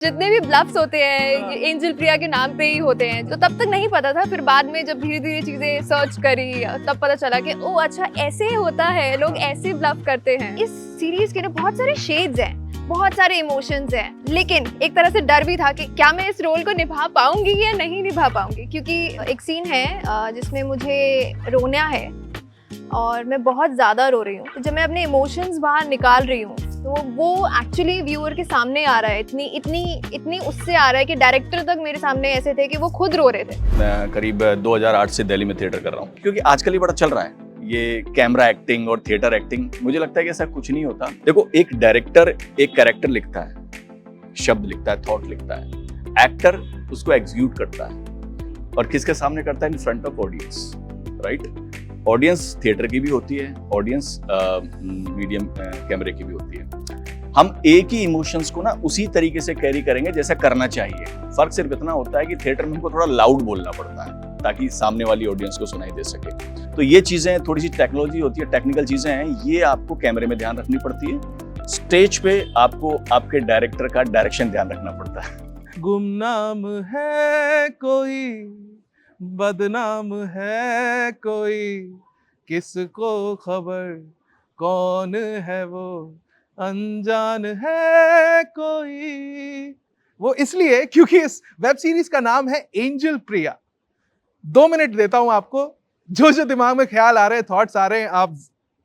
जितने भी ब्लफ्स होते हैं ये एंजल प्रिया के नाम पे ही होते हैं, तो तब तक नहीं पता था। फिर बाद में जब धीरे धीरे चीजें सर्च करी तब पता चला कि ओ अच्छा ऐसे होता है, लोग ऐसे ब्लफ करते हैं। इस सीरीज के ना बहुत सारे शेड्स हैं, बहुत सारे इमोशंस हैं, लेकिन एक तरह से डर भी था कि क्या मैं इस रोल को निभा पाऊंगी या नहीं निभा पाऊंगी। क्योंकि एक सीन है जिसमें मुझे रोना है और मैं बहुत ज़्यादा रो रही हूँ। तो जब मैं अपने इमोशंस बाहर निकाल रही हूँ तो वो एक्चुअली व्यूअर के सामने आ रहा है, इतनी उससे आ रहा है कि डायरेक्टर तक मेरे सामने ऐसे थे कि वो खुद रो रहे थे। मैं करीब 2008 से दिल्ली में थिएटर कर रहा हूँ, क्योंकि आजकल ये बड़ा चल रहा है ये कैमरा एक्टिंग और थिएटर एक्टिंग। मुझे लगता है कि ऐसा कुछ नहीं होता। देखो, एक डायरेक्टर एक कैरेक्टर लिखता है, शब्द लिखता है, थॉट लिखता है, एक्टर उसको एग्जीक्यूट करता है और किसके सामने करता है? In front of audience, right? Audience theatre की भी होती है, ऑडियंस मीडियम कैमरे की भी होती है। हम एक ही इमोशंस को ना उसी तरीके से कैरी करेंगे जैसा करना चाहिए। फर्क सिर्फ इतना होता है कि थिएटर में हमको थोड़ा लाउड बोलना पड़ता है ताकि सामने वाली ऑडियंस को सुनाई दे सके। तो ये चीजें थोड़ी सी टेक्नोलॉजी होती है, टेक्निकल चीजें हैं, ये आपको कैमरे में ध्यान रखनी पड़ती है। स्टेज पे आपको आपके डायरेक्टर का डायरेक्शन ध्यान रखना पड़ता है। गुमनाम है कोई, बदनाम है कोई, किसको खबर कौन है वो, अनजान है कोई। वो इसलिए क्योंकि इस वेब सीरीज का नाम है एंजल प्रिया। 2 मिनट देता हूं आपको, जो जो दिमाग में ख्याल आ रहे हैं, थॉट्स आ रहे हैं, आप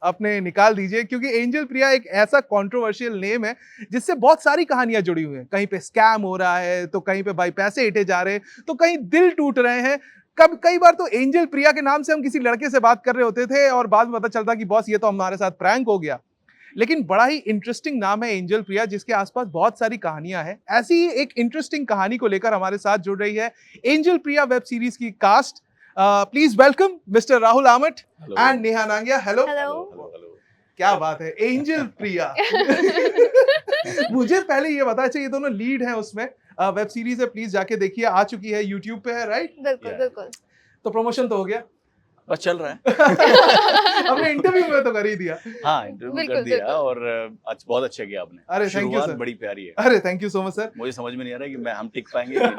अपने निकाल दीजिए। क्योंकि एंजल प्रिया एक ऐसा कंट्रोवर्शियल नेम है जिससे बहुत सारी कहानियां जुड़ी हुई हैं। कहीं पे स्कैम हो रहा है, तो कहीं पे भाई पैसे इटे जा रहे हैं, तो कहीं दिल टूट रहे हैं। कई बार तो एंजल प्रिया के नाम से हम किसी लड़के से बात कर रहे होते थे और बाद में पता चलता कि बॉस ये तो हमारे साथ प्रैंक हो गया। लेकिन बड़ा ही इंटरेस्टिंग नाम है एंजल प्रिया, जिसके आसपास बहुत सारी कहानियां हैं। ऐसी ही एक इंटरेस्टिंग कहानी को लेकर हमारे साथ जुड़ रही है एंजल प्रिया वेब सीरीज की cast. Please welcome mister Rahul आमट एंड नेहा नांगिया। हेलो। क्या बात है, एंजल प्रिया। मुझे पहले ये बताया, अच्छा ये दोनों लीड हैं उसमें, वेब सीरीज है, प्लीज जाके देखिए, आ चुकी है, यूट्यूब पे है, राइट? बिल्कुल बिल्कुल। तो प्रमोशन तो हो गया, बस चल रहा है। हमने इंटरव्यू में तो कर ही दिया। हाँ, इंटरव्यू कर बिल्कुल, दिया बिल्कुल। और बहुत अच्छा किया आपने। अरे थैंक यू शुरुआत सर। बड़ी प्यारी है। अरे thank you so much sir. मुझे समझ में नहीं आ रहा है कि हम टिक पाएंगे कि नहीं।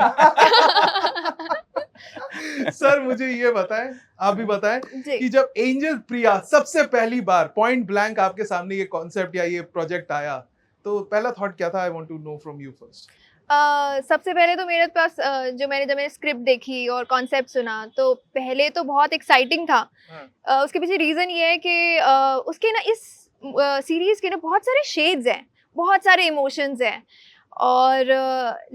सर मुझे ये बताएं, आप भी बताएं जी। कि जब एंजल प्रिया सबसे पहली बार पॉइंट ब्लैंक आपके सामने ये कॉन्सेप्ट या ये प्रोजेक्ट आया, तो पहला थॉट क्या था? I want to know from you first. सबसे पहले तो मेरे पास जब मैंने स्क्रिप्ट देखी और कॉन्सेप्ट सुना तो पहले तो बहुत एक्साइटिंग था। उसके पीछे रीज़न ये है कि उसके ना इस सीरीज़ के ना बहुत सारे शेड्स हैं, बहुत सारे इमोशंस हैं और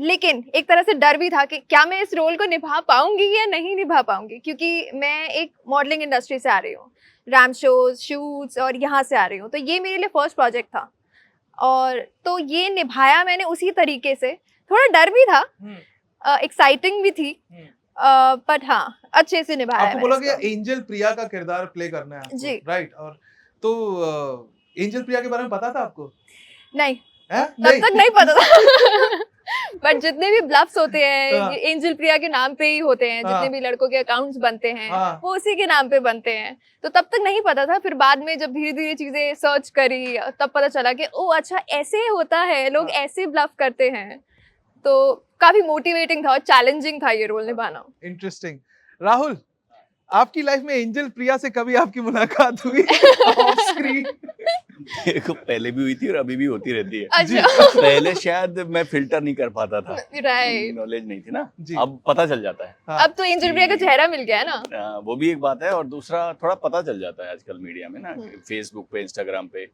लेकिन एक तरह से डर भी था कि क्या मैं इस रोल को निभा पाऊंगी या नहीं निभा पाऊंगी। क्योंकि मैं एक मॉडलिंग इंडस्ट्री से आ रही हूँ, रैम शोज, शूट्स और यहाँ से आ रही हूँ, तो ये मेरे लिए फर्स्ट प्रोजेक्ट था और तो ये निभाया मैंने उसी तरीके से। थोड़ा डर भी था, एक्साइटिंग भी थी, बट हाँ अच्छे से निभाया आपको बोला मैंने गया इसको। एंजल प्रिया का किरदार प्ले करना है आपको, जी। राइट? और तो एंजल प्रिया के बारे में पता था आपको? नहीं, हैं? तब तक नहीं पता था। बट जितने भी ब्लफ्स होते हैं हाँ। ये एंजल प्रिया के नाम पे ही होते हैं। हाँ। जितने भी लड़कों के अकाउंट्स बनते हैं हाँ। वो उसी के नाम पे बनते हैं, तो तब तक नहीं पता था। फिर बाद में जब धीरे धीरे चीजें सर्च करी तब पता चला कि ओ अच्छा ऐसे होता है, लोग हाँ। ऐसे ब्लफ करते हैं। तो काफी मोटिवेटिंग था और चैलेंजिंग था ये रोल निभाना। इंटरेस्टिंग। राहुल, आपकी लाइफ में एंजल प्रिया से कभी आपकी मुलाकात हुई ऑफ स्क्रीन? देखो, पहले भी हुई थी और अभी भी होती रहती है। अच्छा। पहले शायद मैं फिल्टर नहीं कर पाता था, राइट। नॉलेज नहीं थी ना, जी। अब पता चल जाता है। हाँ। अब तो एंजल प्रिया का चेहरा मिल गया है ना। वो भी एक बात है और दूसरा थोड़ा पता चल जाता है आजकल मीडिया में ना, फेसबुक पे, इंस्टाग्राम पे,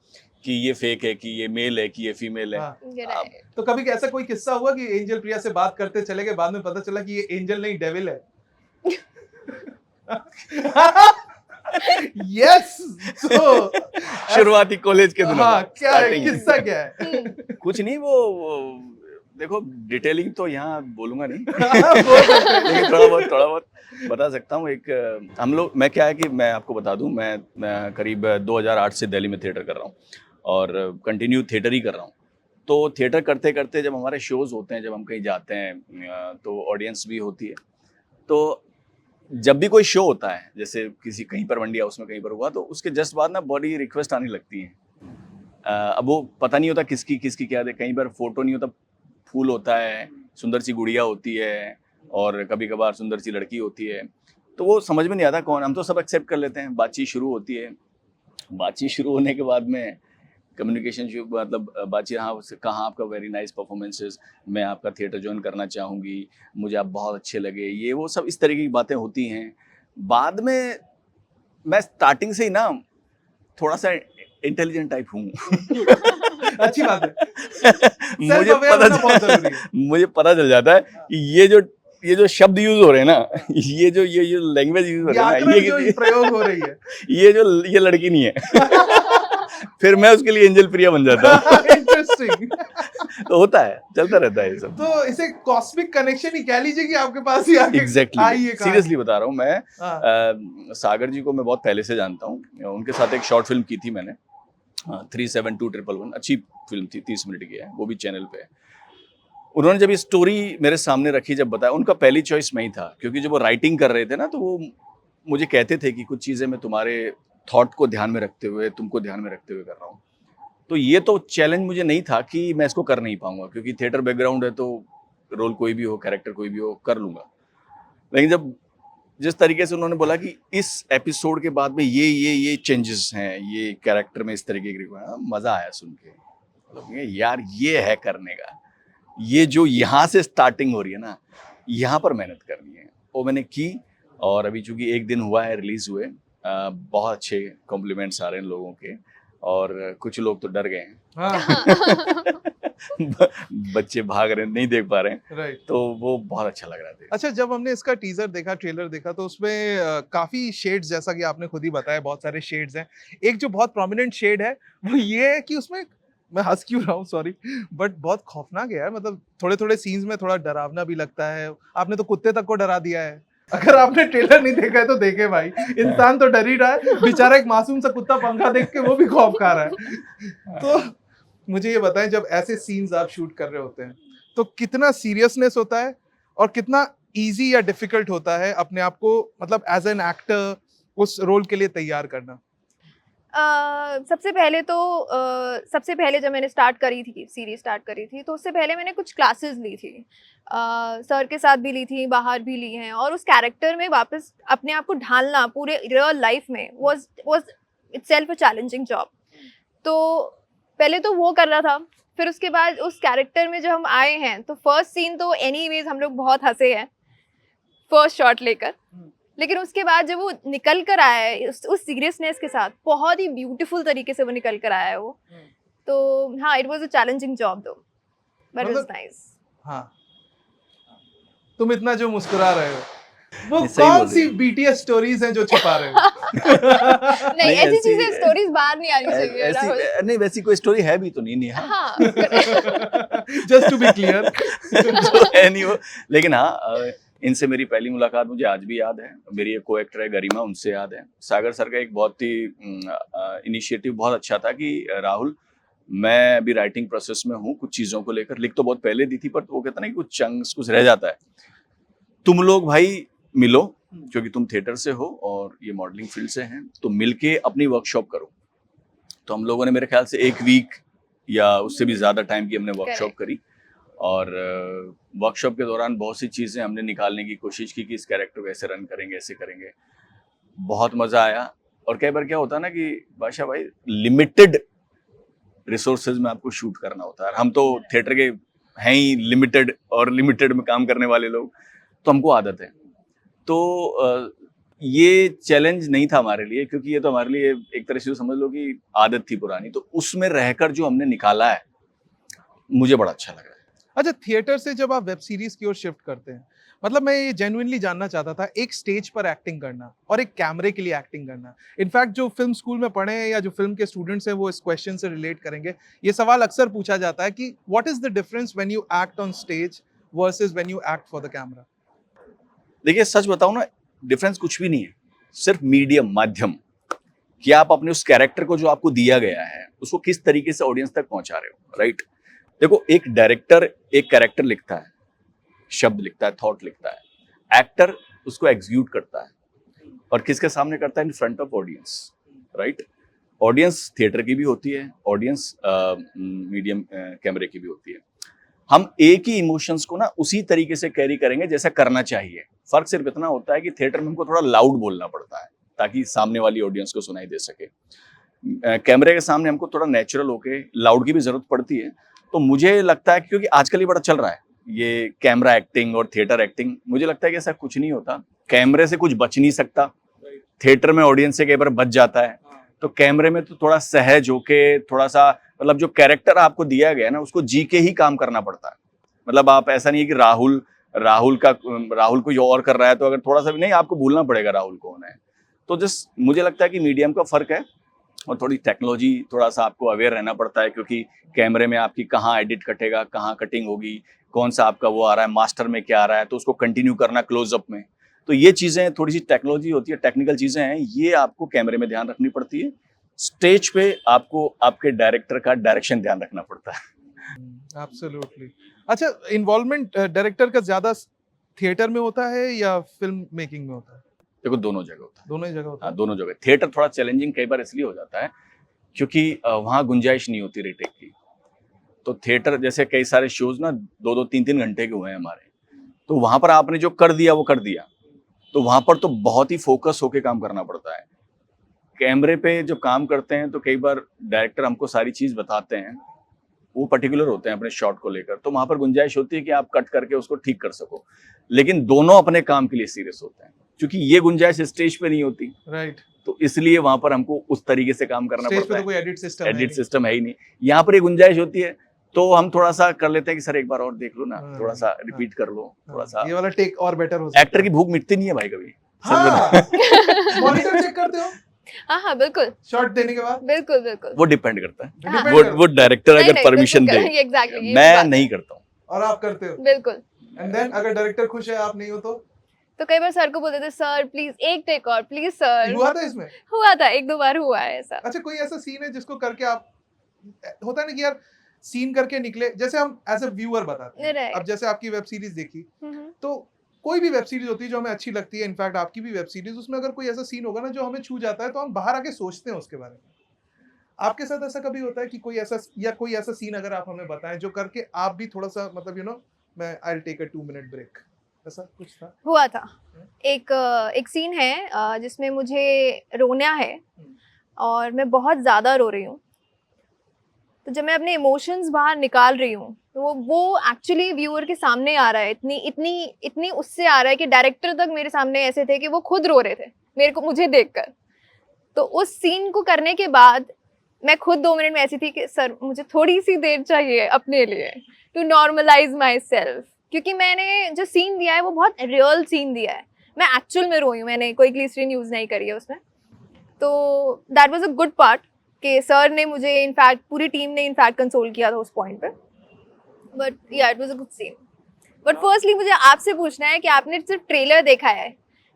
कि ये फेक है, कि ये मेल है, कि ये फीमेल है। हाँ। Right. तो कभी ऐसा कोई किस्सा हुआ कि एंजल प्रिया से बात करते चले गए, बाद में पता चला कि ये एंजल नहीं डेविल है? यस। तो शुरुआती कॉलेज के दिनों हाँ, में, क्या है starting में। किस्सा, क्या है? कुछ नहीं, वो देखो, डिटेलिंग तो यहाँ बोलूंगा नहीं। बोल सकते हैं। लेकिन थोड़ा बहुत बता सकता हूँ। एक हम लोग, मैं क्या है कि मैं आपको बता दूं, मैं करीब 2008 से दिल्ली में थिएटर कर रहा हूँ और कंटिन्यू थिएटर ही कर रहा हूँ। तो थिएटर करते करते जब हमारे शोज होते हैं, जब हम कहीं जाते हैं तो ऑडियंस भी होती है। तो जब भी कोई शो होता है, जैसे किसी कहीं पर मंडी हाउस में कहीं पर हुआ, तो उसके जस्ट बाद ना बड़ी रिक्वेस्ट आने लगती है। अब वो पता नहीं होता किसकी क्या है, कई बार फोटो नहीं होता, फूल होता है, सुंदर सी गुड़िया होती है और कभी कभार सुंदर सी लड़की होती है, तो वो समझ में नहीं आता कौन, हम तो सब एक्सेप्ट कर लेते हैं। बातचीत शुरू होती है, बातचीत शुरू होने के बाद में कम्युनिकेशन मतलब बातचीत, हाँ कहाँ आपका वेरी नाइस परफॉर्मेंसेस, मैं आपका थिएटर ज्वाइन करना चाहूँगी, मुझे आप बहुत अच्छे लगे, ये वो सब इस तरीके की बातें होती हैं। बाद में मैं स्टार्टिंग से ही ना थोड़ा सा इंटेलिजेंट टाइप हूँ। अच्छी बात है। मुझे Self-aware पता होना बहुत जरूरी है। मुझे पता चल जाता है कि ये जो शब्द यूज हो रहे हैं ना, ये जो लैंग्वेज यूज हो रही है ना, व्याकरण जो प्रयोग हो रही है, ये लड़की नहीं है। फिर मैं उसके लिए एंजल प्रिया बन जाता हूँ। इंटरेस्टिंग। तो होता है, चलता रहता है ये सब। तो इसे कॉस्मिक कनेक्शन ही कह लीजिए कि आपके पास ही आके एग्जैक्टली, आई है कहानी। सीरियसली बता रहा हूँ मैं। हाँ। सागर जी को मैं बहुत पहले से जानता हूँ, उनके साथ एक शॉर्ट फिल्म की थी मैंने, 372111, अच्छी फिल्म थी, 30 मिनट की है, वो भी चैनल पे है। उन्होंने जब ये स्टोरी मेरे सामने रखी, जब बताया, उनका पहली चॉइस मैं ही था, क्योंकि जब वो राइटिंग कर रहे थे ना, तो वो मुझे कहते थे कि कुछ चीज़ें मैं तुम्हारे थॉट को ध्यान में रखते हुए, तुमको ध्यान में रखते हुए कर रहा हूँ। तो ये तो चैलेंज मुझे नहीं था कि मैं इसको कर नहीं पाऊंगा, क्योंकि थिएटर बैकग्राउंड है, तो रोल कोई भी हो, कैरेक्टर कोई भी हो, कर लूंगा। लेकिन जब जिस तरीके से उन्होंने बोला कि इस एपिसोड के बाद में ये चेंजेस हैं, ये कैरेक्टर में इस तरीके की, मजा आया सुन के। मतलब यार ये है करने का, ये जो यहाँ से स्टार्टिंग हो रही है ना, यहाँ पर मेहनत करनी है, वो मैंने की। और अभी चूंकि एक दिन हुआ है रिलीज हुए, बहुत अच्छे कॉम्प्लीमेंट्स आ रहे हैं लोगों के, और कुछ लोग तो डर गए हैं। हाँ। बच्चे भाग रहे हैं, नहीं देख पा रहे हैं, राइट। तो वो बहुत अच्छा लग रहा था। अच्छा, जब हमने इसका टीजर देखा, ट्रेलर देखा, तो उसमें काफी शेड्स, जैसा कि आपने खुद ही बताया, बहुत सारे शेड्स हैं। एक जो बहुत प्रोमिनेंट शेड है वो ये है कि उसमें, मैं हंस क्यों रहा हूँ सॉरी, बट बहुत खौफनाक है, मतलब थोड़े थोड़े सीन्स में थोड़ा डरावना भी लगता है। आपने तो कुत्ते तक को डरा दिया है। अगर आपने ट्रेलर नहीं देखा है तो देखे भाई, इंसान तो डर ही रहा है, बेचारा एक मासूम सा कुत्ता पंखा देख के वो भी खौफ खा रहा है। तो मुझे ये बताएं, जब ऐसे सीन्स आप शूट कर रहे होते हैं तो कितना सीरियसनेस होता है और कितना इजी या डिफिकल्ट होता है अपने आप को, मतलब एज एन एक्टर उस रोल के लिए तैयार करना? सबसे पहले जब मैंने सीरीज स्टार्ट करी थी, तो उससे पहले मैंने कुछ क्लासेस ली थी, सर के साथ भी ली थी, बाहर भी ली हैं, और उस कैरेक्टर में वापस अपने आप को ढालना पूरे रियल लाइफ में was itself a challenging job. तो पहले तो वो कर रहा था, फिर उसके बाद उस कैरेक्टर में जो हम आए हैं, तो फर्स्ट सीन तो एनीवेज हम लोग बहुत हंसे हैं फर्स्ट शॉट लेकर, लेकिन उसके बाद जब वो निकल कर आया है उस सीरियसनेस के साथ, बहुत ही ब्यूटीफुल तरीके से वो निकल कर आया है वो। तो हाँ, it was a challenging job दो, बट इट वाज नाइस। हाँ, तुम इतना जो मुस्कुरा रहे हो, वो ये सही कौन बोल सी रही हो। बीटीएस स्टोरीज हैं जो छिपा रहे हो? नहीं, ऐसी ऐसी- चीजें, स्टोरीज बाहर नहीं आनी चाहिए राहुल। नहीं, वैसी कोई स्टोरी है भी तो नहीं, नेहा। हाँ, जस्ट टू बी क्लियर। जो है नहीं वो। लेकिन हाँ, इनसे मेरी पहली मुलाकात मुझे आज भी याद है। मेरी एक को एक्टर है गरिमा, उनसे याद है। सागर सर का एक बहुत ही इनिशिएटिव बहुत अच्छा था कि राहुल, मैं अभी राइटिंग प्रोसेस में हूँ, कुछ चीज़ों को लेकर लिख तो बहुत पहले दी थी, पर वो कहता ना कि कुछ चंक्स कुछ रह जाता है, तुम लोग भाई मिलो, क्योंकि तुम थिएटर से हो और ये मॉडलिंग फील्ड से हैं, तो मिलके अपनी वर्कशॉप करो। तो हम लोगों ने मेरे ख्याल से 1 वीक या उससे भी ज़्यादा टाइम की हमने वर्कशॉप करी, और वर्कशॉप के दौरान बहुत सी चीज़ें हमने निकालने की कोशिश की कि इस कैरेक्टर को ऐसे रन करेंगे, ऐसे करेंगे। बहुत मज़ा आया। और कई बार क्या होता है ना कि बादशाह भाई, लिमिटेड रिसोर्सेज में आपको शूट करना होता है। हम तो थिएटर के हैं ही लिमिटेड, और लिमिटेड में काम करने वाले लोग, तो हमको आदत है। तो ये चैलेंज नहीं था हमारे लिए, क्योंकि ये तो हमारे लिए एक तरह से समझ लो कि आदत थी पुरानी। तो उसमें रहकर जो हमने निकाला है, मुझे बड़ा अच्छा लगा है। अच्छा, थिएटर से जब आप वेब सीरीज की ओर शिफ्ट करते हैं, मतलब मैं ये जेन्युइनली जानना चाहता था, एक स्टेज पर एक्टिंग करना और एक कैमरे के लिए एक्टिंग करना। इनफैक्ट जो फिल्म स्कूल में पढ़े हैं या जो फिल्म के स्टूडेंट्स हैं वो इस क्वेश्चन से रिलेट करेंगे। ये सवाल अक्सर पूछा जाता है कि what is the difference when you act on stage versus when you act for the camera? देखिए, सच बताऊं ना, डिफरेंस कुछ भी नहीं है, सिर्फ मीडियम, माध्यम, कि आप अपने उस कैरेक्टर को जो आपको दिया गया है उसको किस तरीके से ऑडियंस तक पहुंचा रहे हो। राइट, देखो, एक डायरेक्टर एक कैरेक्टर लिखता है, शब्द लिखता है, थॉट लिखता है, एक्टर उसको एग्जीक्यूट करता है, और किसके सामने करता है? In front of audience. Right, audience theatre की भी होती है, ऑडियंस मीडियम कैमरे की भी होती है। हम एक ही इमोशंस को ना उसी तरीके से कैरी करेंगे जैसा करना चाहिए। फर्क सिर्फ इतना होता है कि थिएटर में हमको थोड़ा लाउड बोलना पड़ता है ताकि सामने वाली ऑडियंस को सुनाई दे सके। कैमरे के सामने हमको थोड़ा नेचुरल होके लाउड की भी जरूरत पड़ती है। तो मुझे लगता है क्योंकि आजकल ये बड़ा चल रहा है ये कैमरा एक्टिंग और थिएटर एक्टिंग, मुझे लगता है कि ऐसा कुछ नहीं होता। कैमरे से कुछ बच नहीं सकता, थिएटर में ऑडियंस से कई बार बच जाता है। तो कैमरे में तो थोड़ा सहज होके थोड़ा सा मतलब जो कैरेक्टर आपको दिया गया है ना उसको जी के ही काम करना पड़ता है। मतलब आप ऐसा नहीं है कि राहुल कोई और कर रहा है तो अगर थोड़ा सा भी नहीं आपको भूलना पड़ेगा राहुल कौन है। तो जस्ट मुझे लगता है कि मीडियम का फर्क है और थोड़ी टेक्नोलॉजी थोड़ा सा आपको अवेयर रहना पड़ता है क्योंकि कैमरे में आपकी कहाँ एडिट कटेगा, कहाँ कटिंग होगी, कौन सा आपका वो आ रहा है, मास्टर में क्या आ रहा है, तो उसको कंटिन्यू करना क्लोजअप में। तो ये चीज़ें थोड़ी सी टेक्नोलॉजी होती है, टेक्निकल चीज़ें हैं, ये आपको कैमरे में ध्यान रखनी पड़ती है। स्टेज पे आपको आपके डायरेक्टर का डायरेक्शन ध्यान रखना पड़ता है। एब्सोल्युटली। अच्छा, इन्वॉल्वमेंट डायरेक्टर का ज्यादा थिएटर में होता है या फिल्म मेकिंग में होता है? देखो दोनों जगह होता है। दोनों ही जगह होता हाँ, है। दोनों जगह। थिएटर थोड़ा चैलेंजिंग कई बार इसलिए हो जाता है क्योंकि वहाँ गुंजाइश नहीं होती रीटेक की। तो थिएटर जैसे कई सारे शोज ना 2-2 3-3 घंटे के हुए हैं हमारे, तो वहां पर आपने जो कर दिया वो कर दिया, तो वहां पर तो बहुत ही फोकस होके काम करना पड़ता है। कैमरे पे जब काम करते हैं तो कई बार डायरेक्टर हमको सारी चीज बताते हैं, वो पर्टिकुलर होते हैं अपने शॉट को लेकर, तो वहां पर गुंजाइश होती है कि आप कट करके उसको ठीक कर सको। लेकिन दोनों अपने काम के लिए सीरियस होते हैं क्योंकि ये गुंजाइश स्टेज पे नहीं होती, राइट। तो इसलिए वहां पर हमको उस तरीके से काम करना स्टेज पड़ता पे है। तो कोई एडिट सिस्टम एडिट सिस्टम है ही नहीं, यहाँ पर ये गुंजाइश होती है तो हम थोड़ा सा कर लेते हैं कि सर एक बार और देख लो ना, थोड़ा सा रिपीट कर लो, थोड़ा सा। ये वाला टेक और बेटर हो सकता है। एक्टर की भूख मिटती नहीं है भाई कभी। हाँ। मॉनिटर चेक करते हो हाँ हाँ बिल्कुल शॉट देने के बाद? बिल्कुल बिल्कुल। वो डिपेंड करता है, Depend वो करता डायरेक्टर नहीं, अगर नहीं, परमिशन दे। बिल्कुल, exactly, ये मैं बात है। नहीं करता हूँ। और आप करते हो? बिल्कुल। एंड देन अगर डायरेक्टर खुश है आप नहीं हो तो कई बार सर को बोलते थे सर प्लीज एक टेक और प्लीज सर। हुआ था इसमें? हुआ था, एक दो बार हुआ है ऐसा। अच्छा, कोई ऐसा सीन है जिसको करके आप होता है ना कि यार सीन करके निकले, जैसे हम एज अ व्यूअर बताते हैं। Right. अब जैसे आपकी वेब सीरीज देखी तो कोई भी वेब सीरीज होती है जो हमें अच्छी लगती है, इनफैक्ट आपकी भी वेब सीरीज, उसमें अगर कोई ऐसा सीन होगा ना जो हमें छू जाता है तो हम बाहर आके सोचते हैं उसके बारे में। आपके साथ ऐसा कभी होता है कि कोई ऐसा सीन अगर आप हमें बताएं जो करके आप भी थोड़ा सा मतलब मैं I will take a 2 minute break, ऐसा कुछ था? हुआ था। एक सीन है जिसमें मुझे रोना है और मैं बहुत ज़्यादा रो रही हूँ। तो जब मैं अपने इमोशंस बाहर निकाल रही हूँ तो वो एक्चुअली व्यूअर के सामने आ रहा है, इतनी उससे आ रहा है कि डायरेक्टर तक मेरे सामने ऐसे थे कि वो खुद रो रहे थे मुझे देखकर। तो उस सीन को करने के बाद मैं खुद 2 मिनट में ऐसी थी कि सर मुझे थोड़ी सी देर चाहिए अपने लिए टू नॉर्मलाइज माई सेल्फ, क्योंकि मैंने जो सीन दिया है वो बहुत रियल सीन दिया है। मैं एक्चुअल में रोई हूँ, मैंने कोई ग्लिसरीन यूज़ नहीं करी है उसमें। तो that was a good part कि सर ने मुझे इनफैक्ट पूरी टीम ने इनफैक्ट कंसोल किया था उस पॉइंट पे। बट या it was a good scene. But firstly मुझे आपसे पूछना है कि आपने सिर्फ ट्रेलर देखा है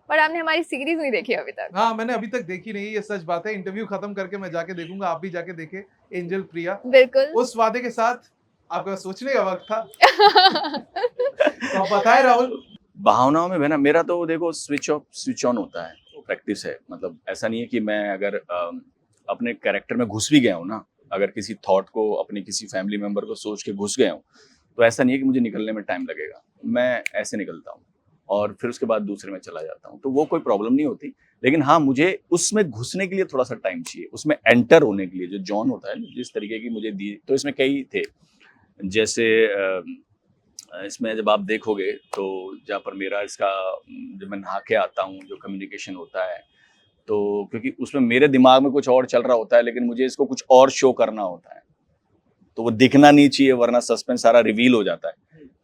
पर आपने हमारी सीरीज नहीं देखी अभी तक। हाँ, मैंने अभी तक देखी नहीं, ये सच बात है। इंटरव्यू खत्म करके मैं जाके देखूंगा, आप भी जाके देखे एंजल प्रिया। बिल्कुल। उस वादे के साथ आपका सोचने का वक्त था। तो आप बताएं राहुल। भावनाओं में ना मेरा तो देखो स्विच ऑफ स्विच ऑन होता है, प्रैक्टिस है। मतलब ऐसा नहीं है कि मैं अगर अपने कैरेक्टर में घुस भी गया हूँ ना, अगर किसी थॉट को अपने किसी फैमिली मेंबर को सोच के घुस गया हूँ तो ऐसा नहीं है कि मुझे निकलने में टाइम लगेगा। मैं ऐसे निकलता हूँ और फिर उसके बाद दूसरे में चला जाता हूँ, तो वो कोई प्रॉब्लम नहीं होती। लेकिन हाँ, मुझे उसमें घुसने के लिए थोड़ा सा टाइम चाहिए, उसमें एंटर होने के लिए। जो जॉन होता है जिस तरीके की मुझे दी, तो इसमें कई थे। जैसे इसमें जब आप देखोगे तो जहाँ पर मेरा इसका जब मैं नहा के आता हूँ जो कम्युनिकेशन होता है, तो क्योंकि उसमें मेरे दिमाग में कुछ और चल रहा होता है लेकिन मुझे इसको कुछ और शो करना होता है, तो वो दिखना नहीं चाहिए वरना सस्पेंस सारा रिवील हो जाता है।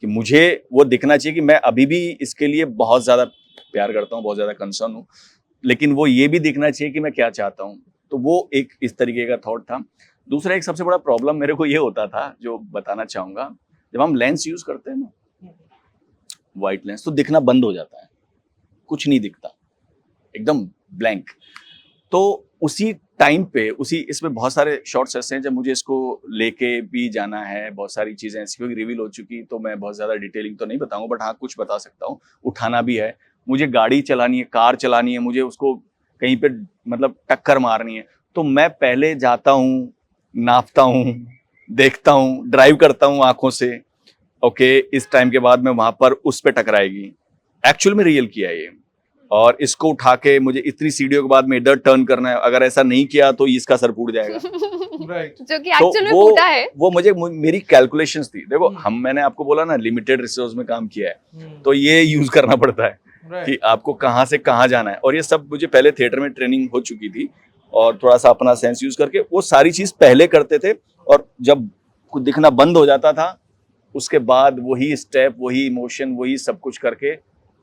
कि मुझे वो दिखना चाहिए कि मैं अभी भी इसके लिए बहुत ज़्यादा प्यार करता हूँ, बहुत ज़्यादा कंसर्न हूँ, लेकिन वो ये भी दिखना चाहिए कि मैं क्या चाहता हूँ। तो वो एक इस तरीके का थॉट था। दूसरा एक सबसे बड़ा प्रॉब्लम मेरे को ये होता था, जो बताना चाहूँगा, जब हम लेंस यूज़ करते हैं ना, वाइट लेंस, तो दिखना बंद हो जाता है, कुछ नहीं दिखता, एकदम ब्लैंक। तो उसी टाइम पे इसमें बहुत सारे शॉट्स ऐसे हैं जब मुझे इसको लेके भी जाना है, बहुत सारी चीज़ें ऐसी क्योंकि रिवील हो चुकी, तो मैं बहुत ज़्यादा डिटेलिंग तो नहीं बताऊंगा, बट हाँ कुछ बता सकता हूँ। उठाना भी है, मुझे गाड़ी चलानी है, कार चलानी है, मुझे उसको कहीं पे मतलब टक्कर मारनी है, तो मैं पहले जाता हूँ, नापता हूँ, देखता हूँ, ड्राइव करता हूँ आँखों से, ओके इस टाइम के बाद मैं वहां पर उस पे टकराएगी, एक्चुअल में रियल किया है ये, और इसको उठा के मुझे इतनी सीढ़ियों के बाद में इधर टर्न करना है, अगर ऐसा नहीं किया तो इसका सर फूट जाएगा। राइट। जो कि एक्चुअल में फूटा है। वो मुझे मेरी कैलकुलेशंस थी। देखो हम्म। मैंने आपको बोला ना लिमिटेड रिसोर्स में काम किया है, हम्म। तो ये यूज करना पड़ता है कि राइट। आपको कहाँ से कहाँ जाना है, और ये सब मुझे पहले थिएटर में ट्रेनिंग हो चुकी थी, और थोड़ा सा अपना सेंस यूज करके वो सारी चीज पहले करते थे, और जब कुछ दिखना बंद हो जाता था उसके बाद वही स्टेप, वही इमोशन, वही सब कुछ करके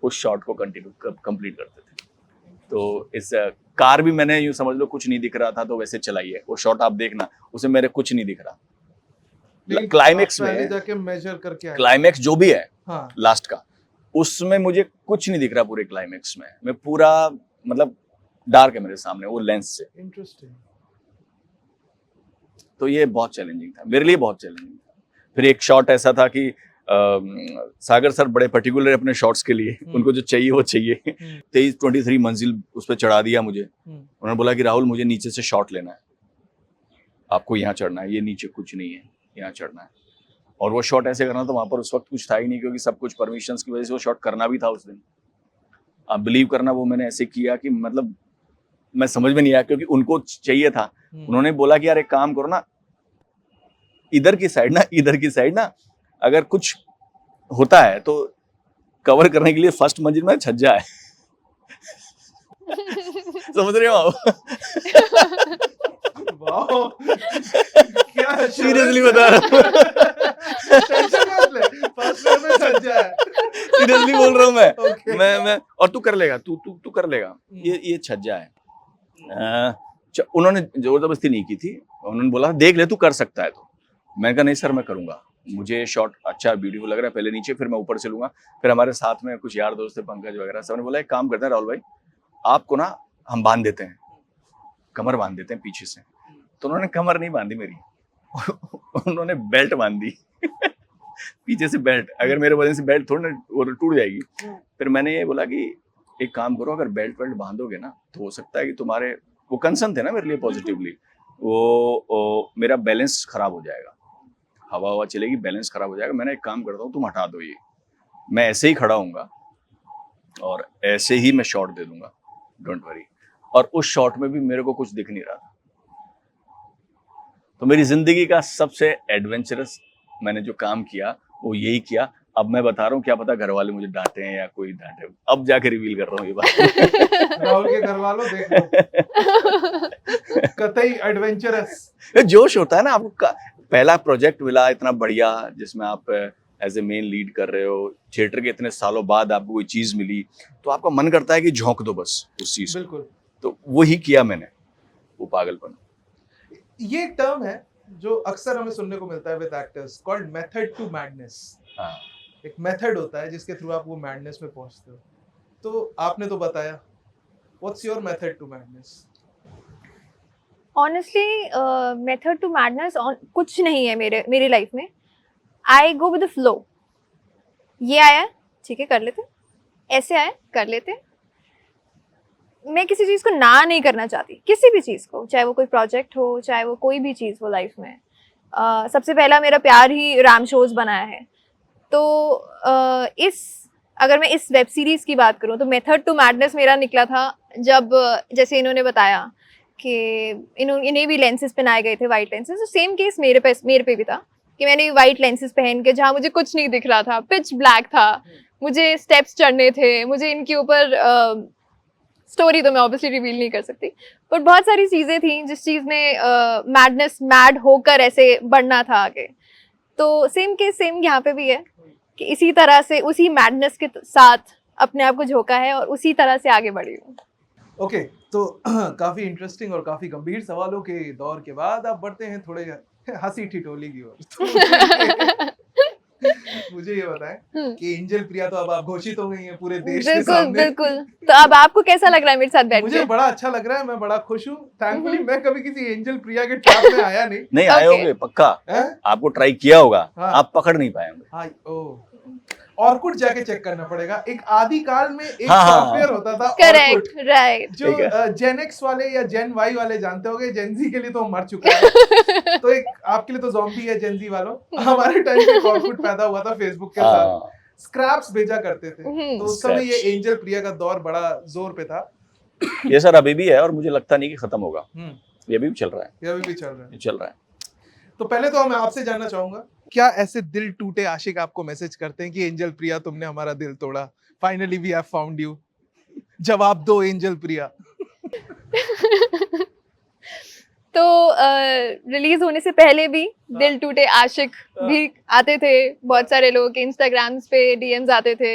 उस शॉट को कंटिन्यू कंप्लीट करते थे। तो इस कार भी मैंने यूं समझ लो कुछ नहीं दिख रहा था तो वैसे चलाई है, वो शॉट आप देखना उसमें मेरे कुछ नहीं दिख रहा। लेकिन क्लाइमेक्स आप पहले में जाके मेजर करके आए। क्लाइमेक्स जो भी है हाँ। लास्ट का, उसमें मुझे कुछ नहीं दिख रहा पूरे क्लाइमेक्स में, मैं पूरा मतलब डार्क है मेरे सामने वो लेंस से। इंटरेस्टिंग। तो ये बहुत चैलेंजिंग था मेरे लिए, बहुत चैलेंजिंग था। फिर एक शॉट ऐसा था कि सागर सर बड़े पर्टिकुलर अपने शॉट्स के लिए, उनको जो चाहिए वो चाहिए। 23 मंजिल उस पर चढ़ा दिया मुझे, उन्होंने बोला कि राहुल मुझे नीचे से शॉट लेना है, आपको यहाँ चढ़ना है, ये नीचे कुछ नहीं है, यहाँ चढ़ना है। और वो शॉट ऐसे करना था, वहां पर उस वक्त कुछ था ही नहीं, क्योंकि सब कुछ परमिशंस की वजह से वो शॉट करना भी था उस दिन। आप बिलीव करना वो मैंने ऐसे किया कि मतलब मैं समझ में नहीं आया, क्योंकि उनको चाहिए था। उन्होंने बोला कि यार एक काम करो ना, इधर की साइड ना अगर कुछ होता है तो कवर करने के लिए फर्स्ट मंजिल में छज्जा है। समझ रहे हो आप? वाओ, क्या सीरियसली बता रहा हूँ। टेंशन मत ले, फर्स्ट फ्लोर में छज्जा है। सीरियसली बोल रहा हूँ मैं। Okay. मैं और तू कर लेगा, तू कर लेगा, ये छज्जा है। उन्होंने जोर जबरदस्ती नहीं की थी, उन्होंने बोला देख ले तू कर सकता है। तो मैंने कहा नहीं सर मैं करूंगा, मुझे शॉट अच्छा ब्यूटीफुल लग रहा है, पहले नीचे फिर मैं ऊपर से लूंगा। फिर हमारे साथ में कुछ यार दोस्त थे, पंकज वगैरह, सबने बोला एक काम करते हैं राहुल भाई, आपको ना हम बांध देते हैं, कमर बांध देते हैं पीछे से। तो उन्होंने कमर नहीं बांधी मेरी, उन्होंने बेल्ट बांध दी। पीछे से बेल्ट, अगर मेरे वजह से बेल्ट थोड़ी ना वो टूट जाएगी। फिर मैंने ये बोला कि एक काम करो, अगर बेल्ट बांधोगे ना तो हो सकता है कि तुम्हारे, वो कंसर्न थे ना मेरे लिए पॉजिटिवली, वो मेरा बैलेंस खराब हो जाएगा, हवा चलेगी, बैलेंस खराब हो जाएगा। मैंने एक काम करता हूँ तुम हटा दो ये, मैं ऐसे ही खड़ा हूँगा और ऐसे ही मैं शॉट दे दूंगा, डोंट वरी। और उस शॉट में भी मेरे को कुछ दिख नहीं रहा था। तो मेरी जिंदगी का सबसे एडवेंचरस मैंने जो काम किया वो यही किया। अब मैं बता रहा हूँ, क्या पता घर वाले मुझे डांटे हैं या कोई डांटे, अब जाके रिवील कर रहा हूँ ये बात। राहुल के घर वालों देख लो, कतई एडवेंचरस। जोश होता है ना आपको, पहला प्रोजेक्ट मिला इतना बढ़िया जिसमें आप एज ए मेन लीड कर रहे हो, थिएटर के इतने सालों बाद आपको कोई चीज मिली तो आपका मन करता है कि झोंक दो बस उस चीज। बिल्कुल। तो वही किया मैंने, वो पागलपन। ये एक टर्म है जो अक्सर हमें सुनने को मिलता है with actors, called method to madness. एक मेथड होता है जिसके थ्रू आप वो मैडनेस में पहुंचते हो। तो आपने तो बताया, what's your method to madness? Honestly method to madness कुछ नहीं है मेरी लाइफ में। I go with the flow. ये आया ठीक है कर लेते, ऐसे आया कर लेते। मैं किसी चीज़ को ना नहीं करना चाहती, किसी भी चीज़ को, चाहे वो कोई प्रोजेक्ट हो, चाहे वो कोई भी चीज़ हो लाइफ में। सबसे पहला मेरा प्यार ही रैम शोज बनाया है। तो अगर मैं इस वेब सीरीज़ की बात करूँ तो मेथड टू मैडनेस मेरा निकला था जब जैसे इन्होंने बताया कि इन्हें भी लेंसेज पहनाए गए थे, वाइट लेंसेज। तो सेम केस मेरे पे भी था कि मैंने वाइट लेंसेज पहन के, जहाँ मुझे कुछ नहीं दिख रहा था, पिच ब्लैक था, मुझे स्टेप्स चढ़ने थे, मुझे इनके ऊपर स्टोरी तो मैं ऑब्वियसली रिवील नहीं कर सकती, बट बहुत सारी चीज़ें थी जिस चीज़ में मैड होकर ऐसे बढ़ना था आगे। तो सेम यहाँ पे भी है कि इसी तरह से उसी मैडनेस के साथ अपने आप को झोंका है और उसी तरह से आगे बढ़ी हूँ। ओके, तो काफी इंटरेस्टिंग और काफी गंभीर सवालों के दौर के बाद आप बढ़ते हैं थोड़े हंसी ठिठोली की ओर। मुझे ये बताएं कि एंजल प्रिया तो अब आप घोषित हो गई हैं पूरे देश के सामने। बिल्कुल। तो अब आपको कैसा लग रहा है मेरे साथ बैठ के? मुझे बड़ा अच्छा लग रहा है, मैं बड़ा खुश हूँ। थैंकफुली मैं कभी किसी एंजल प्रिया के ट्रैप में आया नहीं। नहीं आए होंगे पक्का, आपको ट्राई किया होगा, आप पकड़ नहीं पाए होंगे। ऑर्कुट जाके चेक करना पड़ेगा। एक आदि काल में एक हाँ, हाँ। सॉफ्टवेयर होता था करेक्ट, ऑर्कुट, राइट। जो ठीक जेन एक्स वाले या जेन वाई वाले जानते होंगे, जेन जी के लिए तो मर चुका है। तो एक आपके लिए तो ज़ॉम्बी है जेन जी वालों। हमारे टाइम पे एक ऑर्कुट पैदा हुआ था फेसबुक के साथ। हाँ, स्क्रैप्स भेजा करते थे। तो उस समय ये Scraps। एंजल प्रिया का दौर बड़ा जोर पे था। ये सर अभी भी है और मुझे लगता नहीं कि खत्म होगा। ये अभी भी चल रहा है, ये अभी भी चल रहा है। ये चल रहा है। तो पहले तो मैं आपसे जानना चाहूंगा, क्या ऐसे दिल टूटे आशिक आपको मैसेज करते हैं कि एंजल प्रिया तुमने हमारा दिल तोड़ा, finally we have found you? जवाब दो एंजल प्रिया। तो रिलीज होने से पहले भी दिल टूटे आशिक भी आते थे, बहुत सारे लोग इंस्टाग्राम्स पे डीएम्स आते थे।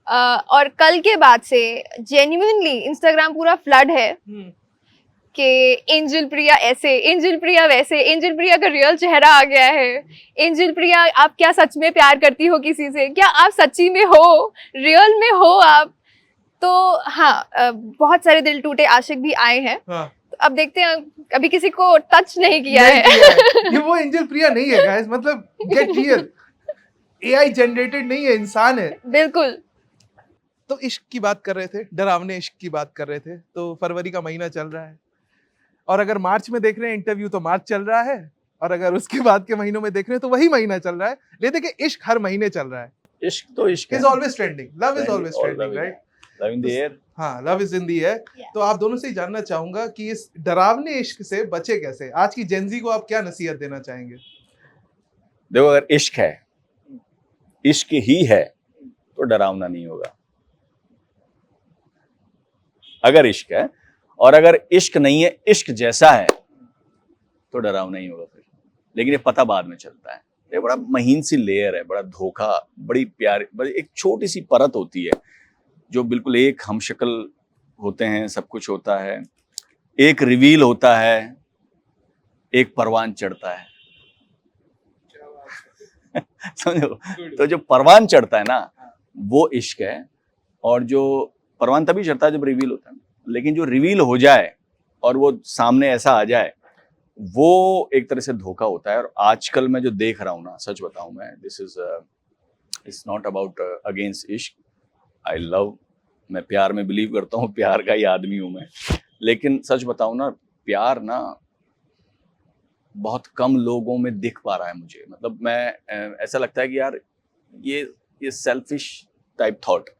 और कल के बाद से जेन्युइनली इंस्टाग्राम पूरा फ्लड है कि एंजल प्रिया ऐसे, एंजल प्रिया वैसे, एंजल प्रिया का रियल चेहरा आ गया है। एंजल प्रिया, आप क्या सच में प्यार करती हो किसी से? क्या आप सच्ची में हो, रियल में हो आप? तो हाँ, बहुत सारे दिल टूटे आशिक भी आए हैं। हाँ। तो अब देखते हैं, अभी किसी को टच नहीं किया नहीं है। किया है। ये वो एंजल प्रिया नहीं है गाइस, मतलब गेट रियल। एआई जनरेटेड नहीं है, इंसान है। बिल्कुल। तो इश्क की बात कर रहे थे, डरावने इश्क की बात कर रहे थे। तो फरवरी का महीना चल रहा है, और अगर मार्च में देख रहे हैं इंटरव्यू तो मार्च चल रहा है, और अगर उसके बाद के महीनों में देख रहे हैं तो वही महीना चल रहा है। लेकिन देखिए, इश्क हर महीने चल रहा है। इश्क तो इश्क है। Is always trending, love is always trending, right? Love in the air. हाँ, love is in the air. तो आप दोनों से ही जानना चाहूंगा कि इस डरावने इश्क से बचे कैसे। आज की जेनजी को आप क्या नसीहत देना चाहेंगे? देखो, अगर इश्क है, इश्क ही है, तो डरावना नहीं होगा। अगर इश्क है, और अगर इश्क नहीं है, इश्क जैसा है, तो डरावना नहीं होगा फिर। लेकिन ये पता बाद में चलता है। ये बड़ा महीन सी लेयर है, बड़ा धोखा, बड़ी प्यारी, बड़ी एक छोटी सी परत होती है जो बिल्कुल एक हमशक्ल होते हैं, सब कुछ होता है, एक रिवील होता है, एक परवान चढ़ता है। समझो? तो जो परवान चढ़ता है ना, वो इश्क है। और जो परवान तभी चढ़ता है जब रिवील होता है। लेकिन जो रिवील हो जाए और वो सामने ऐसा आ जाए, वो एक तरह से धोखा होता है। और आजकल मैं जो देख रहा हूँ ना, सच बताऊं मैं, this is it's not about against इश्क। आई लव, मैं प्यार में बिलीव करता हूँ, प्यार का ही आदमी हूँ मैं। लेकिन सच बताऊं ना, प्यार ना बहुत कम लोगों में दिख पा रहा है मुझे। मतलब मैं ऐसा लगता है कि यार ये सेल्फिश टाइप थॉट,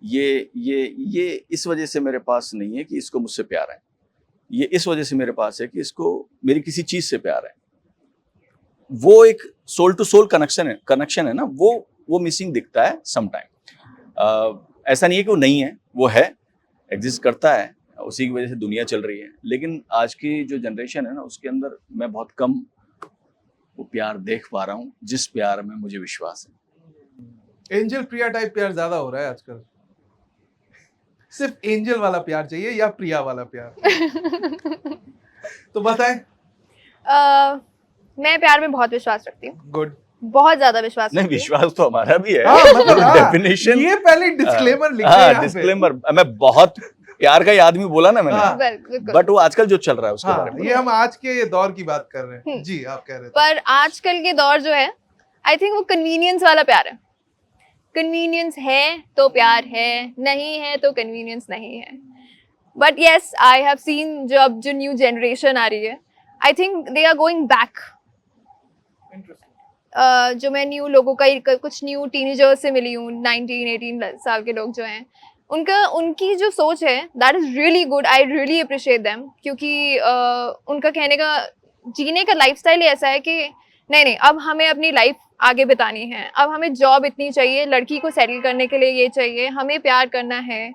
ये इस वजह से मेरे पास नहीं है कि इसको मुझसे प्यार है। ये इस वजह से मेरे पास है कि इसको मेरी किसी चीज से प्यार है। वो एक सोल टू सोल कनेक्शन है ना, वो मिसिंग दिखता है सम टाइम। ऐसा नहीं है कि वो नहीं है, वो है, एग्जिस्ट करता है, उसी की वजह से दुनिया चल रही है। लेकिन आज की जो जनरेशन है ना, उसके अंदर मैं बहुत कम वो प्यार देख पा रहा हूँ जिस प्यार में मुझे विश्वास है। एंजल प्रिया टाइप प्यार ज्यादा हो रहा है आजकल। सिर्फ एंजल वाला प्यार चाहिए या प्रिया वाला प्यार? तो बताएं। मैं प्यार में बहुत विश्वास रखती हूँ, गुड। बहुत ज्यादा विश्वास नहीं, रखती हूँ। विश्वास तो हमारा भी है। हाँ, मतलब हाँ, डेफिनेशन, ये पहले डिस्क्लेमर लिखे हाँ, यहाँ पे। डिस्क्लेमर। मैं बहुत प्यार का ही आदमी बोला ना मैंने, हाँ। बिल्कुल। बट वो आजकल जो चल रहा है उसके हाँ, बारे में। ये हम आज के ये दौर की बात कर रहे हैं। जी, आप कह रहे थे। पर आजकल के दौर जो है, आई थिंक वो कन्वीनियंस वाला प्यार है। कन्वीनियंस है तो प्यार है, नहीं है तो कन्वीनियंस नहीं है। But yes, I have seen जो न्यू जनरेशन आ रही है, I think they are going back. जो मैं न्यू लोगों का कुछ न्यू टीनेजर्स से मिली हूँ, 19-18 साल के लोग जो हैं, उनकी जो सोच है, that is really good. I really appreciate them, क्योंकि उनका कहने का, जीने का लाइफस्टाइल ऐसा है कि नहीं, अब हमें अपनी लाइफ आगे बितानी है, अब हमें जॉब इतनी चाहिए, लड़की को सेटल करने के लिए ये चाहिए, हमें प्यार करना है।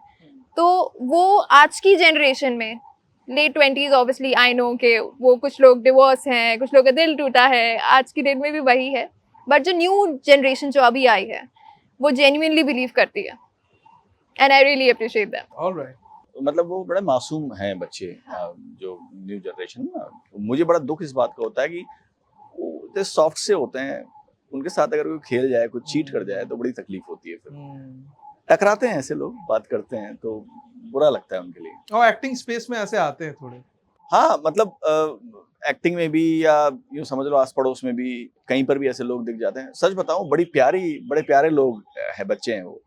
तो वो आज की जनरेशन में, late 20s obviously I know के वो कुछ लोग डिवोर्स हैं, कुछ लोग का दिल टूटा है, आज की डेट में भी वही है। बट जो न्यू जनरेशन जो अभी आई है, वो जेन्युइनली बिलीव करती है, and I really appreciate them. Alright. मतलब वो बड़े मासूम हैं बच्चे, जो न्यू जनरेशन ना। मुझे बड़ा दुख इस बात का होता है कि वो सॉफ्ट से होते हैं, उनके साथ अगर कोई खेल जाए, कुछ चीट कर जाए, तो बड़ी तकलीफ होती है। फिर टकराते हैं ऐसे लोग, बात करते हैं, तो बुरा लगता है उनके लिए। और एक्टिंग स्पेस में ऐसे आते हैं थोड़े। हाँ, मतलब एक्टिंग में भी या यूँ समझ लो आस पड़ोस में भी कहीं पर भी ऐसे लोग दिख जाते हैं। सच बताऊं बड़े प्यारे लोग हैं, बच्चे हैं वो।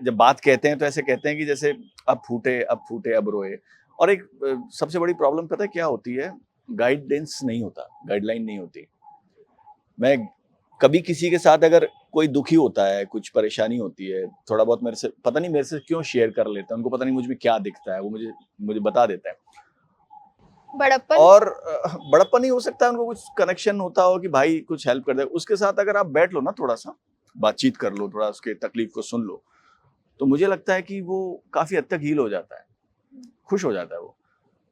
जब बात कहते हैं तो ऐसे कहते हैं कि जैसे अब फूटे अब रोए। और एक सबसे बड़ी प्रॉब्लम पता है क्या होती है, गाइडेंस नहीं होता, गाइडलाइन नहीं होती। मैं कभी किसी के साथ अगर कोई दुखी होता है, कुछ परेशानी होती है, थोड़ा बहुत मेरे से क्यों शेयर कर लेता है, उनको पता नहीं मुझ में क्या दिखता है, वो मुझे बता देता है। बड़प्पन। और बड़प्पन ही हो सकता है, उनको कुछ कनेक्शन होता हो कि भाई कुछ हेल्प कर दे। उसके साथ अगर आप बैठ लो ना, थोड़ा सा बातचीत कर लो, थोड़ा उसके तकलीफ को सुन लो, तो मुझे लगता है कि वो काफी हद तक हील हो जाता है, खुश हो जाता है वो।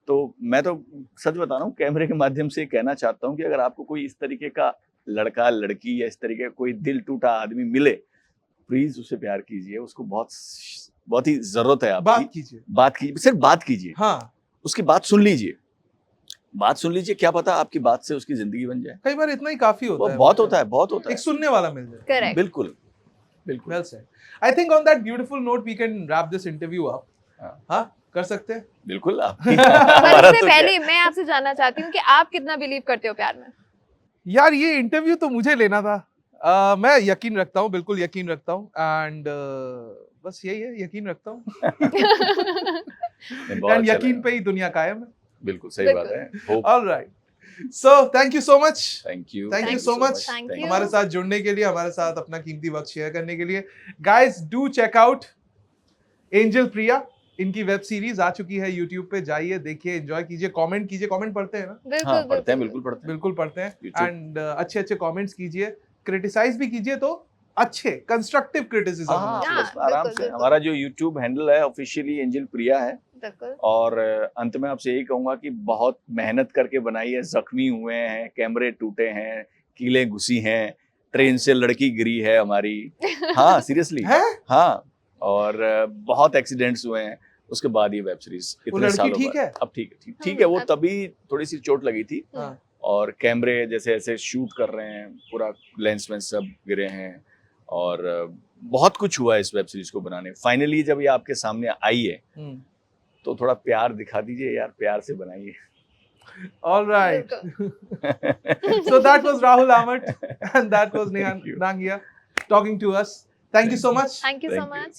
तो मैं तो सच बता रहा हूँ, कैमरे के माध्यम से कहना चाहता हूँ कि अगर आपको कोई इस तरीके का लड़का लड़की या इस तरीके का कोई दिल टूटा आदमी मिले, प्लीज उससे प्यार कीजिए। उसको बहुत ही जरूरत है आपकी। बात कीजिए, सिर्फ बात कीजिए। हाँ, उसकी बात सुन लीजिए, क्या पता आपकी बात से उसकी जिंदगी बन जाए। कई बार इतना ही काफी होता है। बहुत होता है एक सुनने वाला मिल जाए। करेक्ट। बिल्कुल। Well said. I think on that beautiful note we can wrap this interview up. हाँ, कर सकते हैं? बिल्कुल। पर उससे पहले मैं आपसे जानना चाहती हूँ कि आप कितना बिलीव करते हो प्यार में? यार ये इंटरव्यू तो मुझे लेना था। मैं यकीन रखता हूँ, बिल्कुल यकीन रखता हूँ। एंड बस यही है, यकीन रखता हूँ। एंड यकीन पे ही दुनिया कायम है। बिल्कुल सही बात है। All right. So thank you so much. Thank you so much. हमारे साथ जुड़ने के लिए, हमारे साथ अपना कीमती वक्त शेयर करने के लिए। Guys, do check out Angel Priya. इनकी वेब सीरीज आ चुकी है YouTube पे, जाइए देखिए, एंजॉय कीजिए, कमेंट कीजिए। कमेंट पढ़ते हैं ना? बिल्कुल पढ़ते हैं। एंड अच्छे आराम कीजिए, क्रिटिसाइज भी कीजिए, तो अच्छे कंस्ट्रक्टिव क्रिटिसिज्म। आराम से। हमारा जो YouTube हैंडल है ऑफिशियली एंजल प्रिया है। और अंत में आपसे यही कहूंगा कि बहुत मेहनत करके बनाई है, जख्मी हुए हैं, कैमरे टूटे हैं, कीलें घुसी हैं, ट्रेन से लड़की गिरी है हमारी। हाँ सीरियसली। हाँ, और बहुत एक्सीडेंट्स हुए हैं। उसके बाद ये वेब सीरीज इतने सालों बाद। अब ठीक है। वो तभी थोड़ी सी चोट लगी थी। और कैमरे जैसे ऐसे शूट कर रहे हैं, पूरा लेंस में सब गिरे हैं, और बहुत कुछ हुआ है इस वेब सीरीज को बनाने। फाइनली जब ये आपके सामने आई है तो थोड़ा प्यार दिखा दीजिए यार, प्यार से बनाइए। All right. So that was Rahul Amat and that was Nehan Nangia talking to us. Thank you so much. Thank you so much.